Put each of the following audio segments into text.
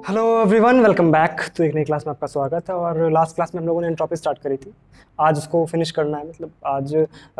Hello everyone, welcome back. तो एक नई क्लास में आपका स्वागत है। और लास्ट क्लास में हम लोगों ने एंट्रोपी स्टार्ट करी थी। आज उसको फिनिश करना है। मतलब आज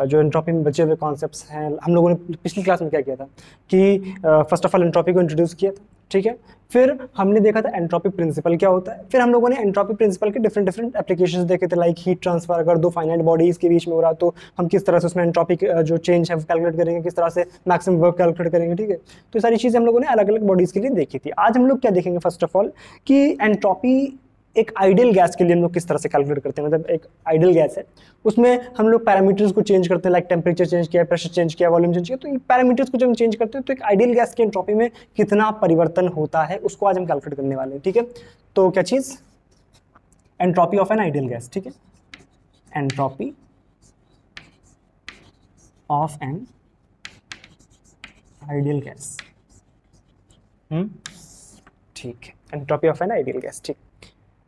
जो एंट्रोपी में बचे हुए कॉन्सेप्ट्स हैं, हम लोगों ने पिछली क्लास में क्या किया था कि फर्स्ट ऑफ ऑल एंट्रोपी को इंट्रोड्यूस किया था, ठीक है। फिर हमने देखा था एंट्रोपी प्रिंसिपल क्या होता है। फिर हम लोगों ने एंट्रोपी प्रिंसिपल के डिफरेंट डिफरेंट एप्लीकेशंस देखे थे, लाइक हीट ट्रांसफर अगर दो फाइनाइट बॉडीज के बीच में हो रहा तो हम किस तरह से उसमें एंट्रोपी जो चेंज है वो कैलकुलेट करेंगे, किस तरह से मैक्सिमम वर्क कैलकुलेट करेंगे, ठीक है। तो ये सारी चीज़ें हम लोगों ने अलग अलग बॉडीज के लिए देखी थी। आज हम लोग क्या देखेंगे, फर्स्ट ऑफ ऑल कि एंट्रोपी एक आइडियल गैस के लिए हम लोग किस तरह से कैलकुलेट करते हैं। मतलब एक आइडियल गैस है, उसमें हम लोग पैरामीटर्स को चेंज करते हैं, लाइक टेम्परेचर चेंज किया, प्रेशर चेंज किया, वॉल्यूम चेंज किया। तो पैरामीटर्स को जब हम चेंज करते हैं तो एक आइडियल गैस की एंट्रोपी में कितना परिवर्तन होता है उसको आज हम कैलकुलेट करने वाले हैं, ठीक है। तो क्या चीज, entropy of an ideal gas, ठीक है। Entropy of an ideal gas, ठीक है। Entropy of an ideal gas, ठीक।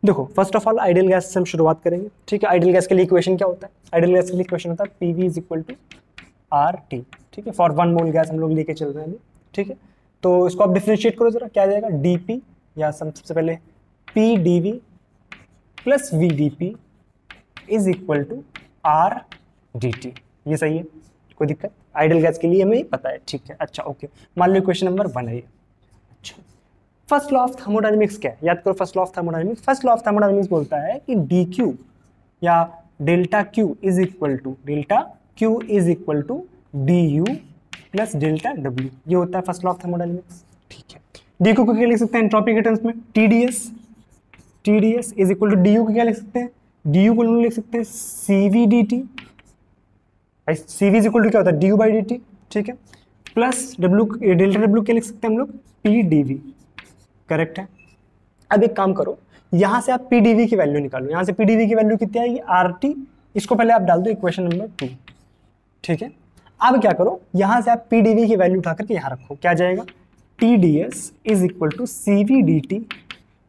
देखो, first of all ideal gas से हम शुरुआत करेंगे, ठीक है। आइडियल गैस के लिए इक्वेशन क्या होता है? आइडियल गैस के लिए इक्वेशन होता है PV is equal to RT, ठीक है। फॉर 1 मोल गैस हम लोग लेके चल रहे हैं, ठीक है। तो इसको आप डिफरेंशिएट करो जरा, क्या आ जाएगा? DP या सबसे पहले PdV plus VdP is equal to RdT। ये सही है, कोई दिक्कत? आइडियल गैस के लिए हमें पता है, ठीक है। अच्छा, ओके। मान लो इक्वेशन नंबर 1 है ये। अच्छा, फर्स्ट लॉ ऑफ थर्मोडायनेमिक्स क्या है? याद करो, first law of thermodynamics. First law of thermodynamics बोलता है कि dQ या delta Q is equal to du plus delta W। ये होता है फर्स्ट लॉ ऑफ थर्मोडायनेमिक्स, ठीक है। dQ को क्या लिख सकते हैं एंट्रोपी के टर्म्स में? TdS is equal to du को क्या लिख सकते हैं? du को लिख सकते हैं CV dt। CV is equal to क्या होता है? du बाई dt, ठीक है। प्लस W, डेल्टा W क्या लिख सकते हैं हम लोग? PdV, करेक्ट है। अब एक काम करो, यहां से आप PdV की वैल्यू निकालो। यहां से PdV की वैल्यू कितनी आएगी? RT। इसको पहले आप डाल दो इक्वेशन नंबर 2, ठीक है। अब क्या करो, यहां से आप PdV की वैल्यू उठा करके यहां रखो, क्या जाएगा? TdS is equal to CV dt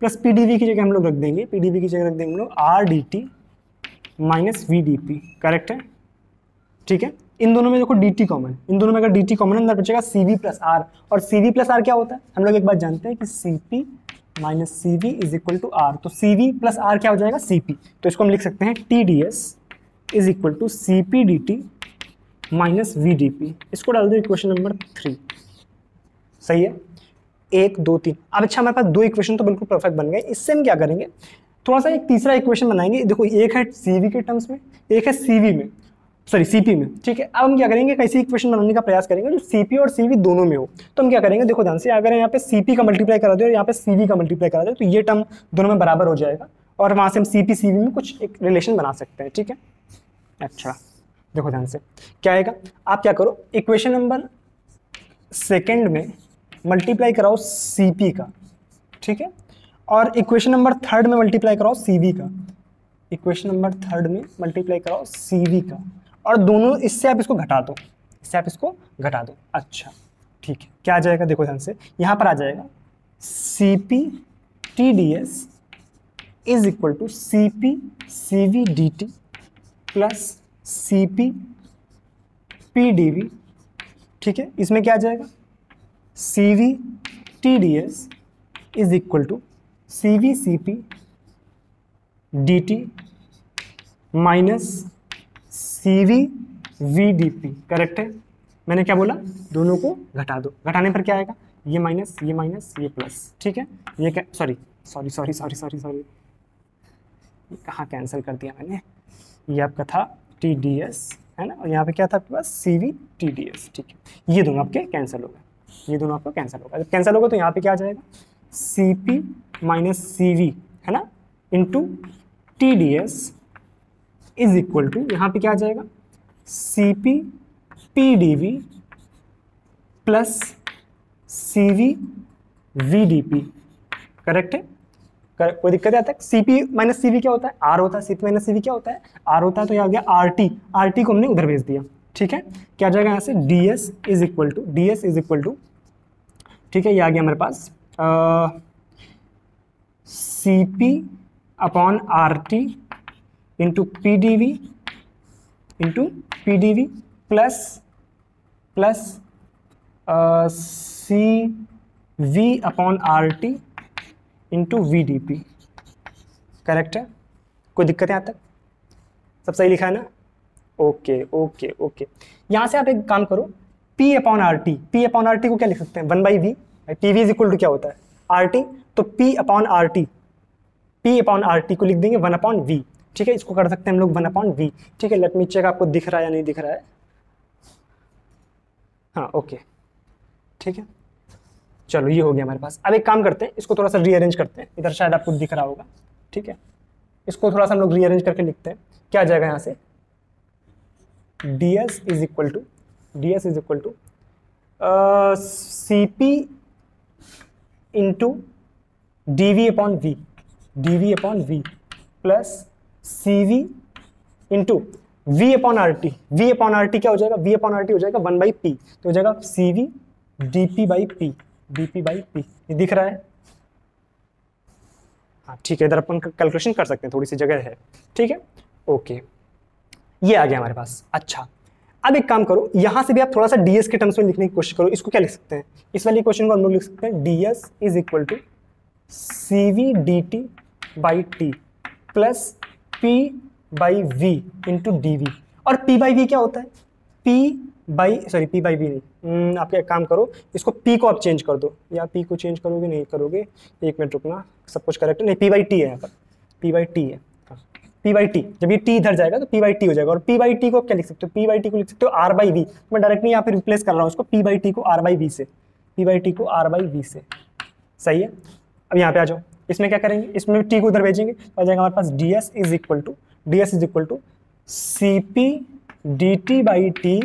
plus PdV की जगह हम लोग रख देंगे, PdV की जगह रख देंगे हम लोग RdT माइनस VdP, करेक्ट है, ठीक है। इन दोनों में देखो dt कॉमन, इन दोनों में अगर dt कॉमन अंदर बचेगा CV प्लस R। और CV प्लस R क्या होता है? हम लोग एक बात जानते हैं कि CP minus CV is equal to R। तो CV प्लस R क्या हो जाएगा? CP। तो इसको हम लिख सकते हैं TdS is equal to CP dt minus VdP। इसको डाल दो इक्वेशन नंबर 3, सही है। 1 2 3। अब अच्छा, हमारे पास 2 इक्वेशन तो बिल्कुल परफेक्ट बन गए। इससे हम क्या करेंगे, थोड़ा सा एक तीसरा इक्वेशन बनाएंगे। देखो, एक है CV के टर्म्स में, एक है CV में, सॉरी CP में, ठीक है। अब हम क्या करेंगे, कैसी इक्वेशन बनाने का प्रयास करेंगे जो CP और CV दोनों में हो। तो हम क्या करेंगे, देखो ध्यान से, अगर यहाँ पे CP का मल्टीप्लाई करा दे और यहाँ पे CV का मल्टीप्लाई करा दे तो ये टर्म दोनों में बराबर हो जाएगा और वहां से हम CP CV में कुछ एक रिलेशन बना सकते हैं, ठीक है। अच्छा, देखो ध्यान से क्या आएगा। आप क्या करो, इक्वेशन नंबर 2 में मल्टीप्लाई कराओ CP का, ठीक है। और इक्वेशन नंबर 3 में मल्टीप्लाई कराओ CV का। इक्वेशन नंबर 3 में मल्टीप्लाई कराओ CV का, और दोनों इससे आप इसको घटा दो, इससे आप इसको घटा दो। अच्छा, ठीक है। क्या आ जाएगा? देखो ध्यान से, यहां पर आ जाएगा CP TdS is equal to CP CV dt plus CP PdV, ठीक है। इसमें क्या आ जाएगा? CV TdS is equal to CV CP dt minus CV VdP, correct है। मैंने क्या बोला? दोनों को घटा दो, घटाने पर क्या आएगा? ये माइनस ये प्लस, ठीक है। ये क्या, सॉरी ये कहाँ कैंसिल कर दिया मैंने? ये आपका था TdS, है ना, और यहाँ पे क्या था आपके पास? CV TdS, ठीक है। ये दोनों आपके कैंसिल हो गए, ये दोनों आपको कैंसिल होगा। जब कैंसिल होगा तो यहाँ पे क्या आ जाएगा? CP माइनस CV, है ना, into TdS is equal to, यहाँ पे क्या आ जाएगा? CP PdV plus CV VdP, correct है। कोई दिक्कत आता है? CP माइनस CV क्या होता है? R होता है। CP माइनस CV क्या होता है? R होता है। तो ये आ गया RT, RT को हमने उधर भेज दिया, ठीक है। क्या आ जाएगा यहाँ से? DS इज इक्वल टू, ठीक है, ये आ गया हमारे पास CP upon RT into PdV plus CV upon RT into V D P. Correct है, कोई दिक्कत है यहाँ तक? सब सही लिखा है ना? Okay okay okay. यहाँ से आप एक काम करो, P upon R T, P upon R T को क्या लिख सकते हैं? 1/v। P V is equal to क्या होता है? R T. तो P upon R T, P upon R T को लिख देंगे 1/v। ठीक है, इसको कर सकते हैं हम लोग 1/v। ठीक है, लेट मी चेक आपको दिख रहा है या नहीं दिख रहा है। हाँ ओके ठीक है, चलो ये हो गया हमारे पास। अब एक काम करते हैं, इसको थोड़ा सा रीअरेंज करते हैं, इधर शायद आपको दिख रहा होगा। ठीक है, इसको थोड़ा सा हम लोग रीअरेंज करके लिखते हैं। क्या आ जाएगा यहाँ से? ds is equal to C P into D upon V plus C V into V upon R T. V upon R T क्या हो जाएगा? वी अपॉन आर टी हो जाएगा 1/p, तो हो जाएगा C V D P by P. ये दिख रहा है? हाँ ठीक है, इधर अपन कैलकुलेशन कर सकते हैं, थोड़ी सी जगह है। ठीक है ओके, ये आ गया हमारे पास। अच्छा, अब एक काम करो, यहां से भी आप थोड़ा सा ds के टर्म्स में लिखने की कोशिश करो। इसको क्या लिख सकते हैं? इस वाली क्वेश्चन को हम लोग लिख सकते हैं ds is equal to C V D T by T plus P by V into D V. और p बाई वी क्या होता है? p बाई वी नहीं, आप एक काम करो, इसको p को आप चेंज कर दो, या p को चेंज करोगे? नहीं करोगे, एक मिनट रुकना, सब कुछ करेक्ट है। नहीं, p बाई टी है यहाँ पर, p बाई टी है। P बाई टी, जब ये t इधर जाएगा तो P बाई टी हो जाएगा। और P बाई टी को क्या लिख सकते हो? P बाई टी को लिख सकते हो R बाई वी। मैं डायरेक्टली यहाँ पे रिप्लेस कर रहा हूँ इसको, P बाई टी को R बाई वी से, P बाई टी को R बाई वी से। सही है, अब यहाँ पे आ जाओ, इसमें क्या करेंगे? इसमें t को उधर भेजेंगे तो आ जाएगा हमारे पास ds is equal to C P D T by T,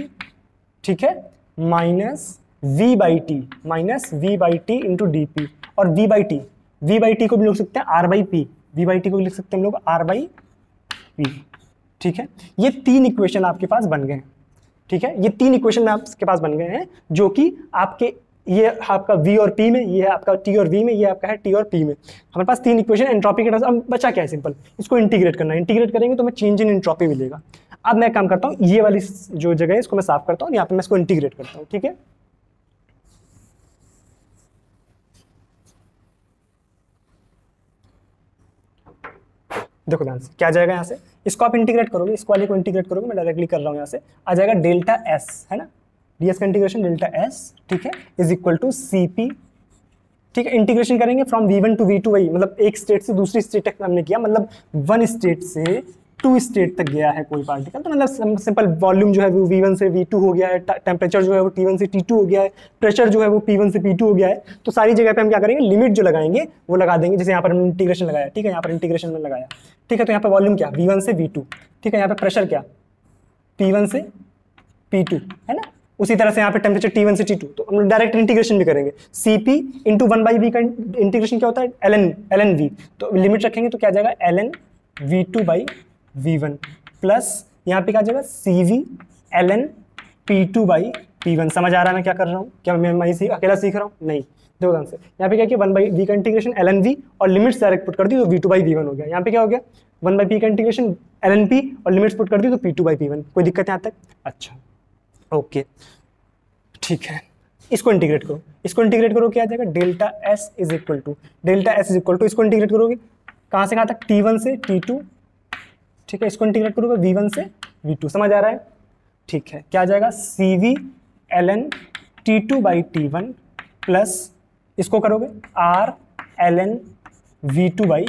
ठीक है, minus v by T into D P. और v बाई टी को भी लिख सकते हैं R by P, v by T को भी लिख सकते हैं हम लोग R बाई पी। ठीक है, ये तीन इक्वेशन आपके पास बन गए हैं। ठीक है, ये तीन इक्वेशन आपके पास बन गए हैं, जो कि आपके, ये आपका v और p में, ये है आपका t और v में, ये आपका है t और p में। हमारे पास तीन इक्वेशन एंट्रोपी के। अब बचा क्या है? सिंपल, इसको इंटीग्रेट करना है। इंटीग्रेट करेंगे तो हमें चेंज इन एंट्रोपी मिलेगा। अब मैं काम करता हूँ, ये वाली जो जगह है इसको मैं साफ करता हूँ, यहाँ पे मैं इसको इंटीग्रेट करता हूँ। ठीक है, देखो ध्यान से क्या जाएगा यहाँ से, इसको आप इंटीग्रेट करोगे, इस वाले को इंटीग्रेट करोगे, मैं डायरेक्टली कर रहा हूँ यहाँ से, आ जाएगा डेल्टा एस, है ना, ds का इंटीग्रेशन डेल्टा एस, ठीक है, is equal to C P. ठीक है, इंटीग्रेशन करेंगे फ्रॉम v1 टू v2, वही मतलब एक स्टेट से दूसरी स्टेट तक हमने किया, मतलब वन स्टेट से टू स्टेट तक गया है कोई पार्टिकल, तो मतलब सिंपल वॉल्यूम जो है वो v1 से v2 हो गया है, टेम्परेचर जो है वो t1 से t2 हो गया है, प्रेशर जो है वो p1 से p2 हो गया है। तो सारी जगह पे हम क्या करेंगे? लिमिट जो लगाएंगे वो लगा देंगे, जैसे यहाँ पर हमने इंटीग्रेशन लगाया। ठीक है, यहाँ पर इंटीग्रेशन में लगाया। ठीक है, तो यहाँ पर वॉल्यूम क्या? v1 से v2। ठीक है, यहाँ पे प्रेशर क्या? p1 से p2, है ना। उसी तरह से यहाँ पे टेम्परेचर T1 से T2, तो हम लोग डायरेक्ट इंटीग्रेशन भी करेंगे। Cp इंटू 1/v का इंटीग्रेशन क्या होता है? ln v। तो लिमिट रखेंगे तो क्या आ जाएगा? ln v2 by v1 plus यहाँ पे क्या आ जाएगा? Cv ln p2 by p1। समझ आ रहा है मैं क्या कर रहा हूँ? क्या मैं इसे अकेला सीख रहा हूँ? नहीं, देखो ध्यान से, यहाँ पे क्या किया? 1/v का इंटीग्रेशन ln v और लिमिट्स डायरेक्ट पुट कर दी तो v2 बाई v1 हो गया। यहाँ पे क्या हो गया? 1/p का इंटीग्रेशन ln p और लिमिट्स पुट कर दी तो p2 बाई p1। कोई दिक्कत है यहाँ तक? अच्छा ओके ठीक है, इसको इंटीग्रेट करो, क्या आ जाएगा? Delta S is equal to इसको इंटीग्रेट करोगे कहाँ से कहाँ तक? T1 से T2। ठीक है, इसको इंटीग्रेट करोगे V1 से V2। समझ आ रहा है? ठीक है, क्या आ जाएगा? CV ln T2 by T1 plus इसको करोगे R ln V2 by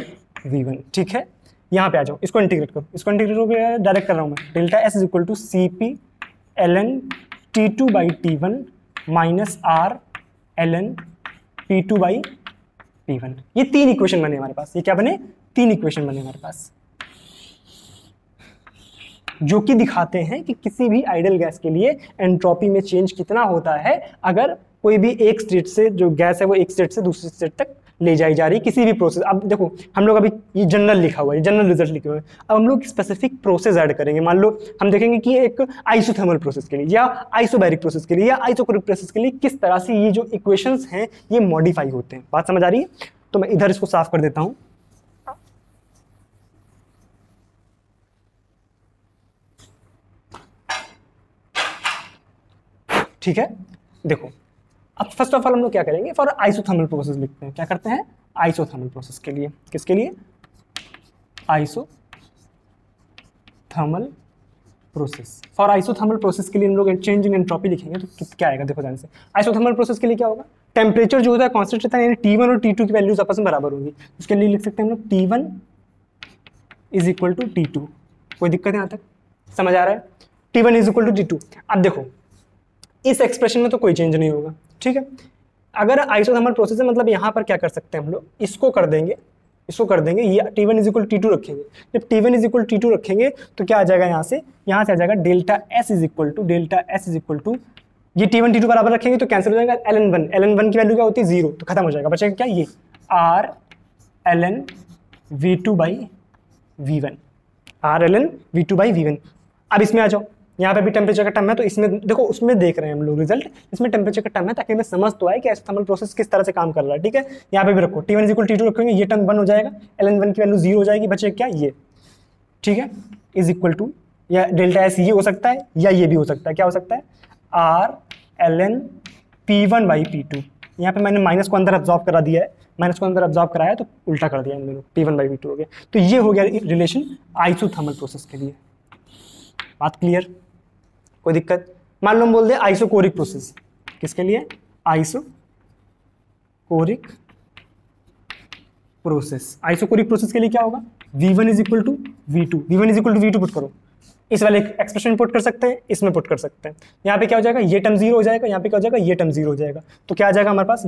V1। ठीक है, यहाँ पे आ जाओ, इसको इंटीग्रेट करोगे, डायरेक्ट कर रहा हूँ मैं। Delta S is equal to CP ln T2 by T1 minus R ln P2 by P1। ये तीन इक्वेशन बने हमारे पास। ये क्या बने? तीन इक्वेशन बने हमारे पास, जो कि दिखाते हैं कि किसी भी आइडियल गैस के लिए एंट्रोपी में चेंज कितना होता है अगर कोई भी एक स्टेट से, जो गैस है वो एक स्टेट से दूसरी स्टेट तक ले जाई जा रही किसी भी प्रोसेस। अब देखो हम लोग अभी ये जनरल लिखा हुआ है, जनरल रिजल्ट लिखे हुए हैं। अब हम लोग स्पेसिफिक प्रोसेस ऐड करेंगे। मान लो हम देखेंगे कि एक आइसोथर्मल प्रोसेस के लिए या आइसोबैरिक प्रोसेस के लिए या आइसोकोरिक प्रोसेस के लिए किस तरह से ये जो इक्वेशंस हैं ये मॉडिफाई होते हैं। बात समझ आ रही है? तो मैं इधर इसको साफ कर देता हूँ। ठीक है, देखो अब फर्स्ट ऑफ ऑल हम लोग क्या करेंगे? फॉर आइसोथर्मल प्रोसेस लिखते हैं। क्या करते हैं? आइसोथर्मल प्रोसेस के लिए। किसके लिए? Isothermal process. For isothermal process के लिए हम लोग चेंज इन एंट्रोपी लिखेंगे तो क्या आएगा, देखो ध्यान से। आइसोथर्मल प्रोसेस के लिए क्या होगा, टेम्परेचर जो होता है कांस्टेंट रहता है, यानी T1 और T2 की वैल्यूज आपस में बराबर होंगी। उसके लिए लिख सकते हैं हम लोग T1 is equal to T2। कोई दिक्कत है यहाँ तक, समझ आ रहा है? T1 is equal to T2। अब देखो इस एक्सप्रेशन में तो कोई चेंज नहीं होगा, ठीक है। अगर आइसोथर्मल प्रोसेस है मतलब यहाँ पर क्या कर सकते हैं हम लोग, इसको कर देंगे ये T1 is equal to T2 रखेंगे। जब T1 is equal to T2 रखेंगे तो क्या आ जाएगा, यहाँ से आ जाएगा delta S is equal to ये T1 T2 बराबर रखेंगे तो कैंसिल हो जाएगा। ln1 की वैल्यू क्या होती है 0, तो खत्म हो जाएगा। बचेगा क्या, ये R ln V2 by V1, R ln V2 by V1। अब इसमें आ जाओ, यहाँ पे भी टेम्परेचर का टर्म है तो इसमें देखो, उसमें देख रहे हैं हम लोग रिजल्ट, इसमें टेम्परेचर का टर्म है ताकि हमें समझ तो आए कि आइसोथर्मल प्रोसेस किस तरह से काम कर रहा है, ठीक है। यहाँ पे भी रखो T1 इज इक्वल T2 रखेंगे, ये टर्म 1 हो जाएगा, ln1 की वैल्यू 0 हो जाएगी, बचेगा क्या, ये, ठीक है, इज इक्वल टू, या डेल्टा S ये हो सकता है या ये भी हो सकता है, क्या हो सकता है, R ln P1 by P2। यहाँ पे मैंने माइनस को अंदर अब्जॉर्ब करा दिया है, माइनस को अंदर अब्जॉर्ब कराया तो उल्टा कर दिया इन दोनों, P1 बाई P2 हो गया। तो ये हो गया रिलेशन आइसोथर्मल प्रोसेस के लिए। बात क्लियर, कोई दिक्कत? मान लो हम बोल दे आइसोकोरिक प्रोसेस, किसके लिए, आइसोकोरिक प्रोसेस। आइसोकोरिक प्रोसेस के लिए क्या होगा, V1 is equal to V2 put करो, इस वाले एक्सप्रेशन पुट कर सकते हैं, इसमें पुट कर सकते हैं। यहाँ पे क्या हो जाएगा, ये टर्म 0 हो जाएगा, यहाँ पे क्या हो जाएगा, ये टर्म 0 हो जाएगा। तो क्या आ जाएगा हमारे पास,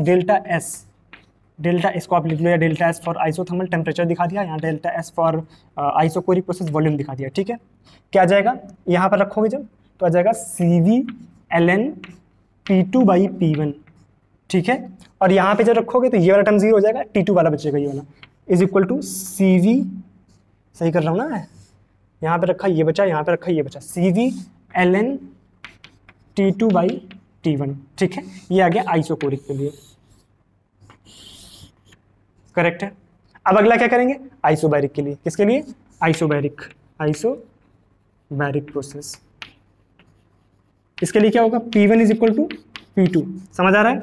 डेल्टा S को आप लिख लो, या delta S for isothermal temperature दिखा दिया, यहाँ delta S for isochoric process volume दिखा दिया, ठीक है। क्या आ जाएगा, यहाँ पर रखोगे जब तो आ जाएगा CV ln P2 by P1, ठीक है। और यहाँ पे जब रखोगे तो ये वाला टर्म 0 हो जाएगा, T2 वाला बचेगा, ये वाला इज इक्वल टू CV, सही कर रहा हूँ ना, यहाँ पे रखा ये बचा, यहाँ पे रखा ये बचा, CV ln T2 by T1, ठीक है। ये आ गया आइसोकोरिक के लिए, करेक्ट है। अब अगला क्या करेंगे, आइसोबैरिक के लिए। किसके लिए, आइसोबैरिक प्रोसेस। इसके लिए क्या होगा, P1 is equal to P2, समझ आ रहा है।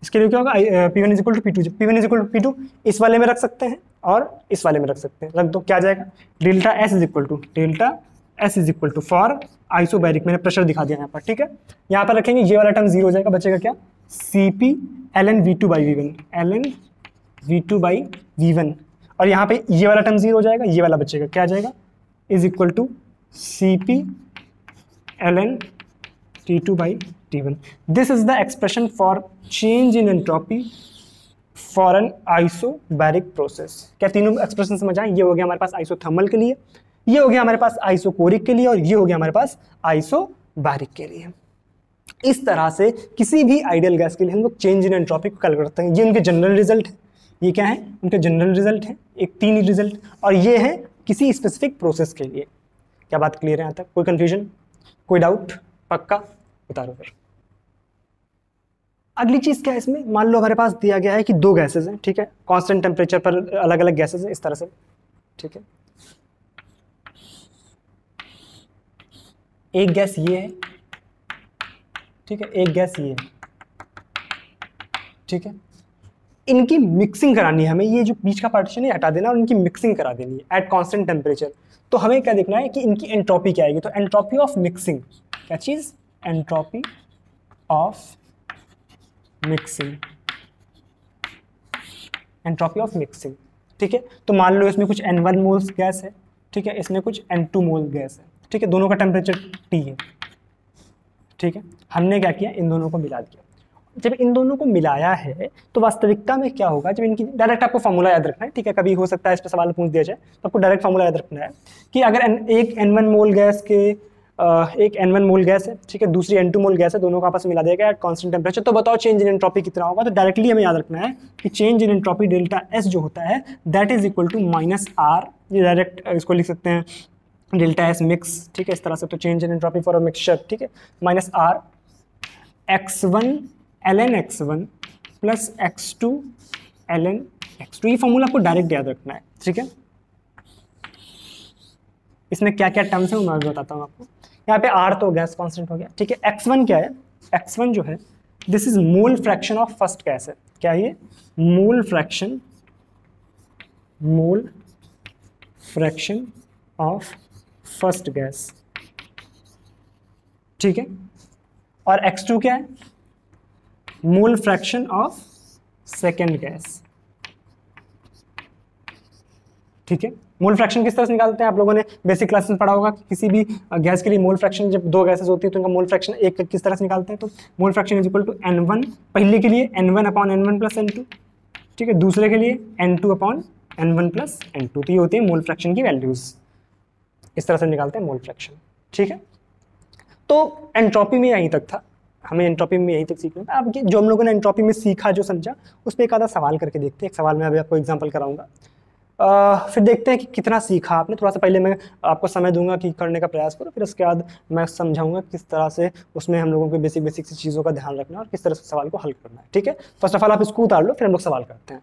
इसके लिए क्या होगा, P1 is equal to P2, P1 is equal to P2 इस वाले में रख सकते हैं और इस वाले में रख सकते हैं, रख दो, क्या आ जाएगा, delta S is equal to for isobaric, मैंने प्रेशर दिखा दिया यहाँ पर, ठीक है। यहाँ पर रखेंगे, ये वाला टर्म 0 हो जाएगा, बचेगा क्या, CP ln V2 by V1, और यहाँ पे ये वाला टर्म 0 हो जाएगा, ये वाला बचेगा, क्या आ जाएगा, is equal to CP ln T2 by T1। This is the expression for change in entropy for an isobaric process. क्या तीनों एक्सप्रेशन समझ आए? ये हो गया हमारे पास आइसोथर्मल के लिए, ये हो गया हमारे पास आइसोकोरिक के लिए, और ये हो गया हमारे पास आइसोबैरिक के लिए। इस तरह से किसी भी आइडियल गैस के लिए हम लोग चेंज इन एंट्रोपी को कैलकुलेट करते हैं। ये उनके जनरल रिजल्ट है, ये क्या है, उनके जनरल रिजल्ट है, एक 3 रिजल्ट, और ये है किसी स्पेसिफिक प्रोसेस के लिए। क्या बात क्लियर है यहाँ तक? कोई कंफ्यूजन, कोई डाउट? पक्का उतारो फिर। अगली चीज क्या है इसमें, मान लो हमारे पास दिया गया है कि 2 गैसेज हैं, ठीक है, कांस्टेंट टेम्परेचर पर अलग अलग गैसेज हैं, इस तरह से, ठीक है। एक गैस ये है, ठीक है, एक गैस ये है, ठीक है। इनकी मिक्सिंग करानी है हमें, ये जो बीच का पार्टीशन है हटा देना और इनकी मिक्सिंग करा देनी है एट कांस्टेंट टेम्परेचर। तो हमें क्या देखना है कि इनकी एंट्रोपी क्या आएगी। तो एंट्रोपी ऑफ मिक्सिंग, क्या चीज, entropy of mixing, entropy of mixing, ठीक है। तो मान लो इसमें कुछ N1 मोल्स गैस है, ठीक है, इसमें कुछ N2 मोल गैस है, ठीक है, दोनों का टेम्परेचर T है, ठीक है। हमने क्या किया, इन दोनों को मिला दिया। जब इन दोनों को मिलाया है तो वास्तविकता में क्या होगा, जब इनकी डायरेक्ट आपको फॉर्मूला याद रखना है, ठीक है, कभी हो सकता है इस पर सवाल पूछ दिया जाए, तो आपको डायरेक्ट फॉर्मूला याद रखना है कि अगर एक N1 मोल गैस के एक N1 मोल गैस है, ठीक है, दूसरी N2 मोल गैस है, दोनों को आपस में मिला दिया गया एट कांस्टेंट टेम्परेचर, तो बताओ चेंज इन एंट्रोपी कितना होगा। तो डायरेक्टली हमें याद रखना है कि change in entropy delta S जो होता है that is equal to -R, ये डायरेक्ट इसको लिख सकते हैं डेल्टा S मिक्स, ठीक है, इस तरह से। तो change in entropy for a mixture, ठीक है, -R x1 ln x1 plus x2 ln x2, ये फॉर्मूला आपको डायरेक्ट याद रखना है, ठीक है। इसमें क्या क्या टर्म्स है मैं बताता हूँ आपको। यहाँ पे R तो गैस कांस्टेंट हो गया, ठीक है। x1 क्या है, x1 जो है this is mole fraction of first gas है, क्या ये mole fraction of first gas, ठीक है। और X2 क्या है, mole fraction of second gas, ठीक है। मोल फ्रैक्शन किस तरह से निकालते हैं, आप लोगों ने बेसिक क्लासेस में पढ़ा होगा कि किसी भी गैस के लिए मोल फ्रैक्शन, जब दो गैसेस होती है तो उनका मोल फ्रैक्शन एक किस तरह से निकालते हैं, तो mole fraction is equal to N1, पहले के लिए N1 upon N1 plus N2, ठीक है, दूसरे के लिए N2 upon N1 plus N2, तो ये होती है मोल फ्रैक्शन की वैल्यूज, इस तरह से निकालते हैं मोल फ्रैक्शन, ठीक है। तो एंट्रोपी में यहीं तक था, हमें एंट्रोपी में यहीं तक सीखना था। अब जो हम लोगों ने एंट्रोपी में सीखा, जो समझा, उस पर एक आधा सवाल करके देखते हैं। एक सवाल में अभी आपको एग्जांपल कराऊंगा, फिर देखते हैं कि कितना सीखा आपने। थोड़ा सा पहले मैं आपको समय दूंगा कि करने का प्रयास करो, फिर उसके बाद मैं समझाऊंगा किस तरह से उसमें हम लोगों को बेसिक सी चीज़ों का ध्यान रखना है और किस तरह से सवाल को हल करना है, ठीक है। फर्स्ट ऑफ ऑल आप इसको उतार लो, फिर हम लोग सवाल करते हैं।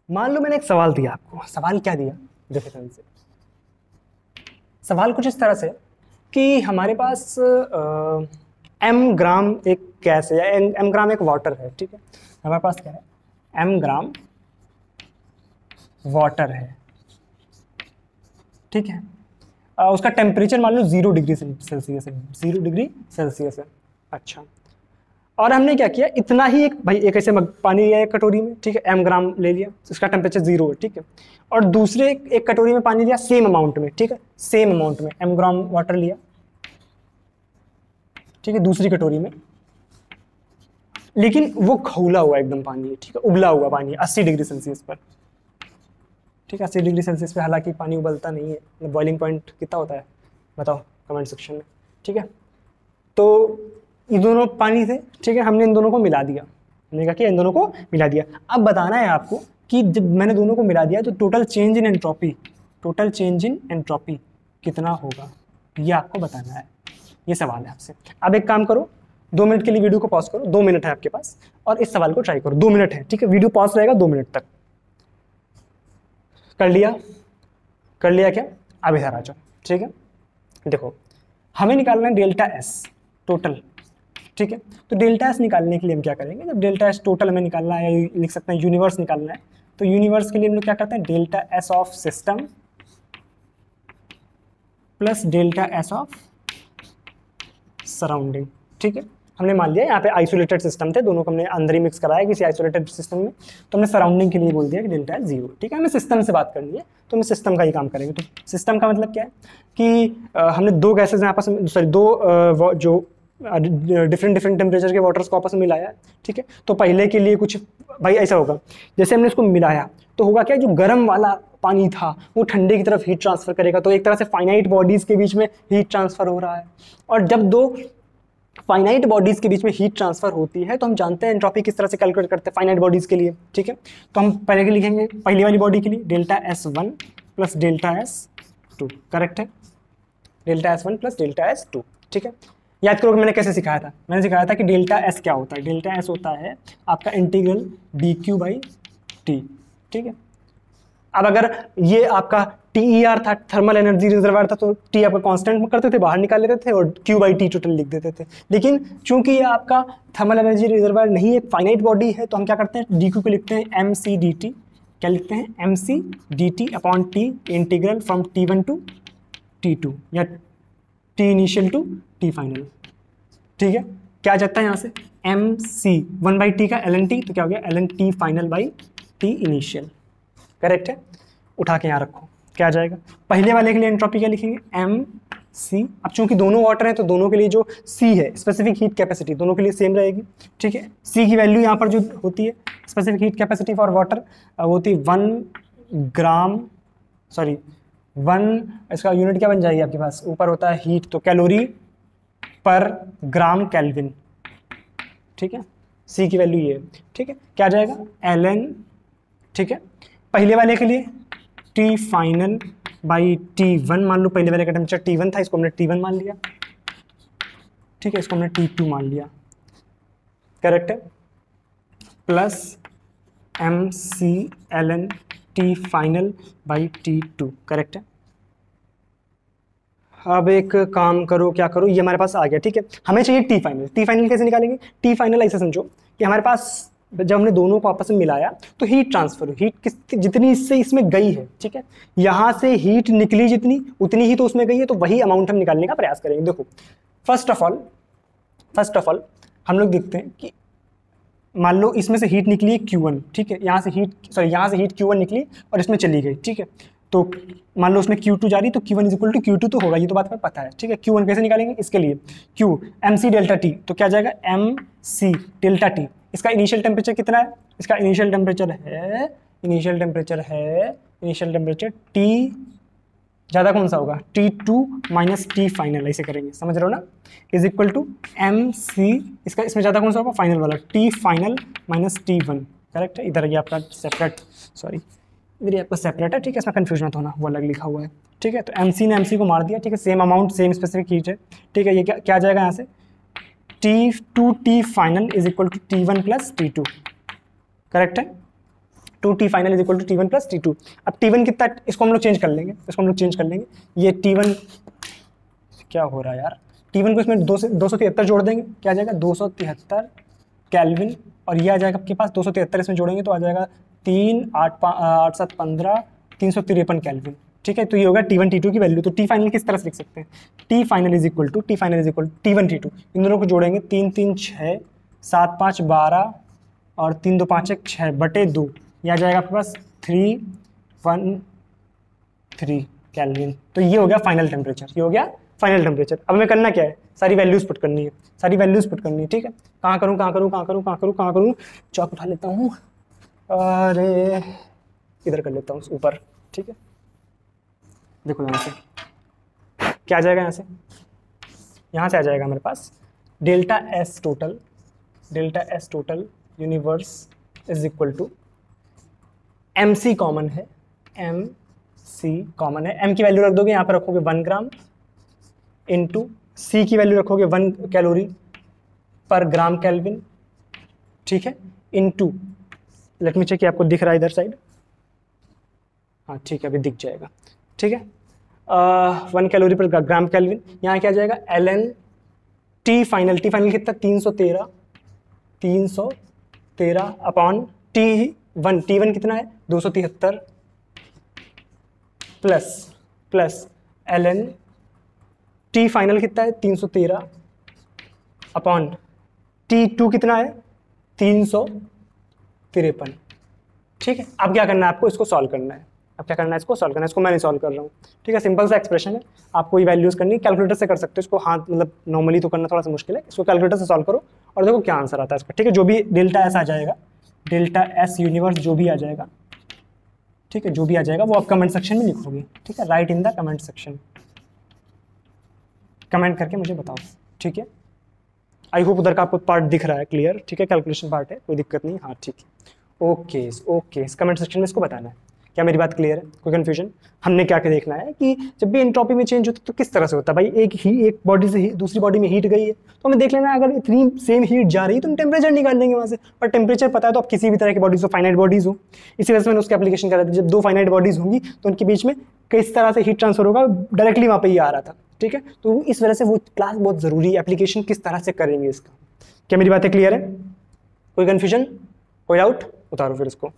मान लो मैंने एक सवाल दिया आपको, सवाल क्या दिया, देखो ध्यान से। सवाल कुछ इस तरह से कि हमारे पास m ग्राम एक गैस है, या m ग्राम एक वाटर है, ठीक है। हमारे पास क्या है, m ग्राम वाटर है, ठीक है। उसका टेम्परेचर मान लो 0 डिग्री सेल्सियस है, 0 डिग्री सेल्सियस है, अच्छा। और हमने क्या किया, इतना ही एक ऐसे पानी लिया एक कटोरी में, ठीक है, m ग्राम ले लिया, इसका टेम्परेचर 0 है, ठीक है। और दूसरे एक कटोरी में पानी लिया सेम अमाउंट में, ठीक है, सेम अमाउंट में m ग्राम वाटर लिया, ठीक है, दूसरी कटोरी में, लेकिन वो खौला हुआ एकदम पानी है, ठीक है, उबला हुआ पानी है 80 डिग्री सेल्सियस पर, ठीक है, 80 डिग्री सेल्सियस पे। हालांकि पानी उबलता नहीं है, बॉइलिंग पॉइंट कितना होता है बताओ कमेंट सेक्शन में, ठीक है। तो ये दोनों पानी थे, ठीक है, हमने इन दोनों को मिला दिया, हमने कहा कि इन दोनों को मिला दिया। अब बताना है आपको कि जब मैंने दोनों को मिला दिया तो टोटल चेंज इन एंट्रोपी कितना होगा, ये आपको बताना है, ये सवाल है आपसे। अब एक काम करो, 2 मिनट के लिए वीडियो को पॉज करो, 2 मिनट है आपके पास, और इस सवाल को ट्राई करो, 2 मिनट है, ठीक है, वीडियो पॉज रहेगा 2 मिनट तक। कर लिया क्या, अब इधर आ जाओ, ठीक है। देखो हमें निकालना है डेल्टा एस टोटल, ठीक है। तो डेल्टा एस निकालने के लिए हम क्या करेंगे, जब डेल्टा एस टोटल हमें निकालना है, या लिख सकते हैं यूनिवर्स निकालना है, तो यूनिवर्स के लिए हम लोग क्या करते हैं, delta S of system plus delta S of surrounding, ठीक है। हमने मान लिया यहाँ पे आइसोलेटेड सिस्टम थे, दोनों को हमने अंदर ही मिक्स कराया किसी आइसोलेटेड सिस्टम में, तो हमने सराउंडिंग के लिए बोल दिया कि डेल्टा एस 0, ठीक है। हमें सिस्टम से बात करनी है तो हमें सिस्टम का ही काम करेंगे। तो सिस्टम का मतलब क्या है कि हमने दो गैसेज आपस में, सॉरी दो जो डिफरेंट टेम्परेचर के वाटर्स को आपस में मिलाया, ठीक है। तो पहले के लिए कुछ भाई ऐसा होगा, जैसे हमने इसको मिलाया तो होगा क्या, जो गर्म वाला पानी था वो ठंडे की तरफ हीट ट्रांसफर करेगा, तो एक तरह से फाइनाइट बॉडीज के बीच में हीट ट्रांसफर हो रहा है। और जब दो फाइनाइट बॉडीज के बीच में हीट ट्रांसफर होती है तो हम जानते हैं एंट्रोपी किस तरह से कैलकुलेट करते हैं फाइनाइट बॉडीज के लिए, ठीक है। तो हम पहले के लिखेंगे, पहली वाली बॉडी के लिए delta S1 plus delta S2, correct है, delta S1 plus delta S2, ठीक है। याद करो कि मैंने कैसे सिखाया था, मैंने सिखाया था कि डेल्टा S क्या होता है, डेल्टा S होता है आपका इंटीग्रल dQ/T, ठीक है। अब अगर ये आपका TER था, थर्मल एनर्जी रिजर्वायर था, तो T आपका कांस्टेंट करते थे, बाहर निकाल लेते थे, और Q/T टोटल लिख देते थे। लेकिन चूंकि ये आपका थर्मल एनर्जी रिजर्वायर नहीं, एक फाइनाइट बॉडी है, तो हम क्या करते हैं, dQ को लिखते हैं mc/dt, क्या लिखते हैं, mc/dt upon T integral from T1 to T2, या T initial to T final, ठीक है। क्या जाता है यहाँ से, mc 1/T का ln/T, तो क्या हो गया ln/T final by T initial, correct है। उठा के यहाँ रखो, क्या आ जाएगा, पहले वाले के लिए एंट्रोपी क्या लिखेंगे, mc। अब चूंकि दोनों वाटर हैं तो दोनों के लिए जो c है, स्पेसिफिक हीट कैपेसिटी, दोनों के लिए सेम रहेगी, ठीक है। c की वैल्यू यहाँ पर जो होती है, specific heat capacity for water, वो होती है 1 इसका यूनिट क्या बन जाएगी आपके पास, ऊपर होता है हीट, तो कैलोरी पर ग्राम केल्विन, ठीक है। c की वैल्यू ये, ठीक है, क्या आ जाएगा ln, ठीक है। पहले वाले के लिए T फाइनल बाई T1 मान लो, पहले वाले का टेम्परेचर T1 था, इसको हमने T1 मान लिया, ठीक है, इसको हमने T2 मान लिया, करेक्ट है, plus mc ln T final by T2, correct है। अब एक काम करो, क्या करो, ये हमारे पास आ गया, ठीक है। हमें चाहिए T फाइनल। T फाइनल कैसे निकालेंगे, T फाइनल ऐसे समझो कि हमारे पास जब हमने दोनों को आपस में मिलाया तो हीट ट्रांसफर हुई, हीट किस जितनी इससे इसमें गई है, ठीक है, यहाँ से हीट निकली जितनी उतनी ही तो उसमें गई है, तो वही अमाउंट हम निकालने का प्रयास करेंगे। देखो फर्स्ट ऑफ ऑल हम लोग देखते हैं कि मान लो इसमें से हीट निकली है Q1, ठीक है, यहाँ से हीट Q1 निकली और इसमें चली गई, ठीक है, तो मान लो उसमें Q2 जा रही तो Q1 is equal to Q2 तो होगा, ये तो बात हमें पता है, ठीक है। Q1 कैसे निकालेंगे, इसके लिए Q mc डेल्टा T, तो क्या जाएगा mc डेल्टा T। इसका इनिशियल टेम्परेचर कितना है, इसका इनिशियल टेम्परेचर T ज़्यादा कौन सा होगा, T2 माइनस T फाइनल, ऐसे करेंगे, समझ रहे हो ना, इज इक्वल टू mc, इसका इसमें ज़्यादा कौन सा होगा, फाइनल वाला, T final minus T1, correct है। इधर ये आपका सेपरेट, सॉरी इधर ये आपका सेपरेट है, ठीक है, इसमें कन्फ्यूजन मत होना, वो अलग लिखा हुआ है, ठीक है। तो mc ने mc को मार दिया, ठीक है, same amount same specific heat है, ठीक है। ये क्या जाएगा यहाँ से, T2T final is equal to T1 plus T2, correct है, 2T final is equal to T1 plus T2। अब T1 कितना, इसको हम लोग चेंज कर लेंगे, ये T1 क्या हो रहा है यार, T1 को इसमें 273 जोड़ देंगे, क्या आ जाएगा 273 केल्विन, और ये आ जाएगा आपके पास 273 इसमें जोड़ेंगे तो आ जाएगा 3 8 8 7 15 353 केल्विन, ठीक है। तो ये होगा T1 T2 की वैल्यू। तो T फाइनल किस तरह से लिख सकते हैं, T final is equal to T1 T2, इन दोनों को जोड़ेंगे 3 3 6 7 5 12 और 3 2 5 1 6 बटे 2, यह आ जाएगा आपके पास 313 केल्विन। तो ये हो गया फाइनल टेम्परेचर, अब हमें करना क्या है, सारी वैल्यूज पुट करनी है, ठीक है। कहाँ करूँ, चौक उठा लेता हूँ, अरे इधर कर लेता हूँ ऊपर, ठीक है। देखो यहाँ से क्या आ जाएगा, यहाँ से आ जाएगा हमारे पास delta S total universe is equal to mc common है, m की वैल्यू रख दोगे, यहाँ पर रखोगे 1 ग्राम इंटू c की वैल्यू रखोगे 1 कैलोरी पर ग्राम केल्विन, ठीक है, इंटू लेट मी चेक, आपको दिख रहा है इधर साइड, हाँ ठीक है, अभी दिख जाएगा, ठीक है, 1 कैलोरी पर ग्राम केल्विन। यहाँ क्या जाएगा ln T फाइनल कितना 313 अपॉन T1 कितना है 273 प्लस ln T फाइनल कितना है 313 अपॉन T2 कितना है 353, ठीक है। अब क्या करना है आपको, इसको सॉल्व करना है, इसको मैं नहीं सॉल्व कर रहा हूँ, ठीक है, सिंपल सा एक्सप्रेशन है, आपको ये वैल्यूज करनी है, कैलकुलेटर से कर सकते हो इसको, हाथ मतलब नॉर्मली तो करना थोड़ा सा मुश्किल है, इसको कैलकुलेटर से सॉल्व करो और देखो क्या आंसर आता है इसका, ठीक है। जो भी डेल्टा एस आ जाएगा, डेल्टा एस यूनिवर्स जो भी आ जाएगा, ठीक है, वो आप कमेंट सेक्शन में लिखोगे, ठीक है, right in the comment section, comment करके मुझे बताओ, ठीक है। आई होप उधर का आपको पार्ट दिख रहा है क्लियर, ठीक है, कैलकुलेशन पार्ट है, कोई दिक्कत नहीं, हाँ ठीक है, ओके, इस कमेंट सेक्शन में इसको बताना है, क्या मेरी बात क्लियर है, कोई कन्फ्यूजन। हमने क्या क्या देखना है कि जब भी एंट्रोपी में चेंज होता है तो किस तरह से होता है भाई, एक बॉडी से दूसरी बॉडी में हीट गई है तो हमें देख लेना है, अगर इतनी सेम हीट जा रही है तो हम टेम्परेचर निकाल लेंगे वहाँ से, पर टेम्परेचर पता है तो आप किसी भी तरह की बॉडीज हो, फाइनाइट बॉडीज हो, इसी वजह से मैंने उसकी एप्लीकेशन करा थी, जब 2 फाइनाइट बॉडीज होंगी तो उनके बीच में किस तरह से हीट ट्रांसफर होगा, डायरेक्टली वहाँ पे ही आ रहा था, ठीक है। तो इस वजह से वो क्लास बहुत ज़रूरी है, एप्लीकेशन किस तरह से करेंगे इसका, क्या मेरी बातें क्लियर है, कोई कन्फ्यूजन, कोई डाउट, उतारो फिर इसको।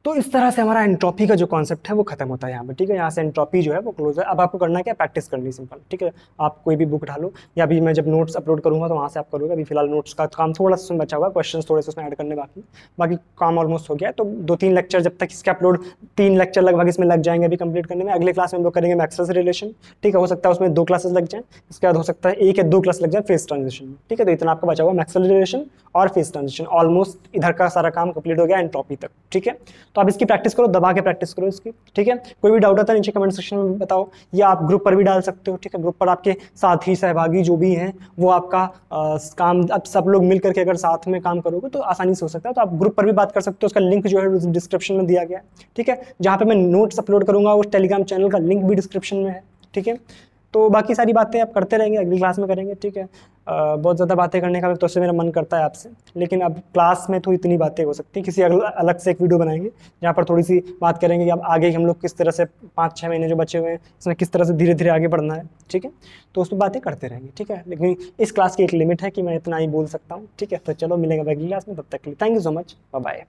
तो इस तरह से हमारा एंट्रोपी का जो कॉन्सेप्ट है वो खत्म होता है यहाँ पे, ठीक है, यहाँ से एंट्रोपी जो है वो क्लोज है। अब आपको करना क्या, प्रैक्टिस करनी सिंपल, ठीक है। आप कोई भी बुक डालो या अभी मैं जब नोट्स अपलोड करूँगा तो वहाँ से आप करोगे, अभी फिलहाल नोट्स का काम थोड़ा सा बचा हुआ, क्वेश्चंस थोड़े से उसमें ऐड करने बाकी काम ऑलमोस्ट हो गया है। तो 2-3 लेक्चर जब तक इसके अपलोड, 3 लेक्चर लगभग इसमें लग जाएंगे अभी कंप्लीट करने में। अगले क्लास में हम लोग करेंगे मैक्सवेल से रिलेशन, ठीक है, हो सकता है उसमें 2 क्लासेस लग जाए, इसके बाद हो सकता है 1 या 2 क्लास लग जाए फेस ट्रांजिशन में, ठीक है। तो इतना आपका बचा हुआ मैक्सवेल रिलेशन और फेस ट्रांजिशन, ऑलमोस्ट इधर का सारा काम कंप्लीट हो गया एंट्रोपी तक, ठीक है। तो आप इसकी प्रैक्टिस करो, दबा के प्रैक्टिस करो इसकी, ठीक है। कोई भी डाउट आता है नीचे कमेंट सेक्शन में बताओ, या आप ग्रुप पर भी डाल सकते हो, ठीक है। ग्रुप पर आपके साथी सहभागी जो भी हैं वो आपका काम, अब सब लोग मिल करके अगर साथ में काम करोगे तो आसानी से हो सकता है। तो आप ग्रुप पर भी बात कर सकते हो, उसका लिंक जो है डिस्क्रिप्शन में दिया गया है, ठीक है। जहाँ पे मैं नोट्स अपलोड करूँगा उस टेलीग्राम चैनल का लिंक भी डिस्क्रिप्शन में है, ठीक है। तो बाकी सारी बातें आप करते रहेंगे, अगली क्लास में करेंगे, ठीक है। बहुत ज़्यादा बातें करने का तो मेरा मन करता है आपसे, लेकिन अब क्लास में तो इतनी बातें हो सकती हैं। किसी अलग से एक वीडियो बनाएंगे जहाँ पर थोड़ी सी बात करेंगे कि अब आगे हम लोग किस तरह से 5-6 महीने जो बचे हुए हैं इसमें किस तरह से धीरे धीरे आगे बढ़ना है, ठीक है। तो उस पर बातें करते रहेंगे, ठीक है। लेकिन इस क्लास की एक लिमिट है कि मैं इतना ही बोल सकता हूँ, ठीक है। तो चलो मिलेंगे अगली क्लास में, तब तक के लिए thank you so much, bye bye.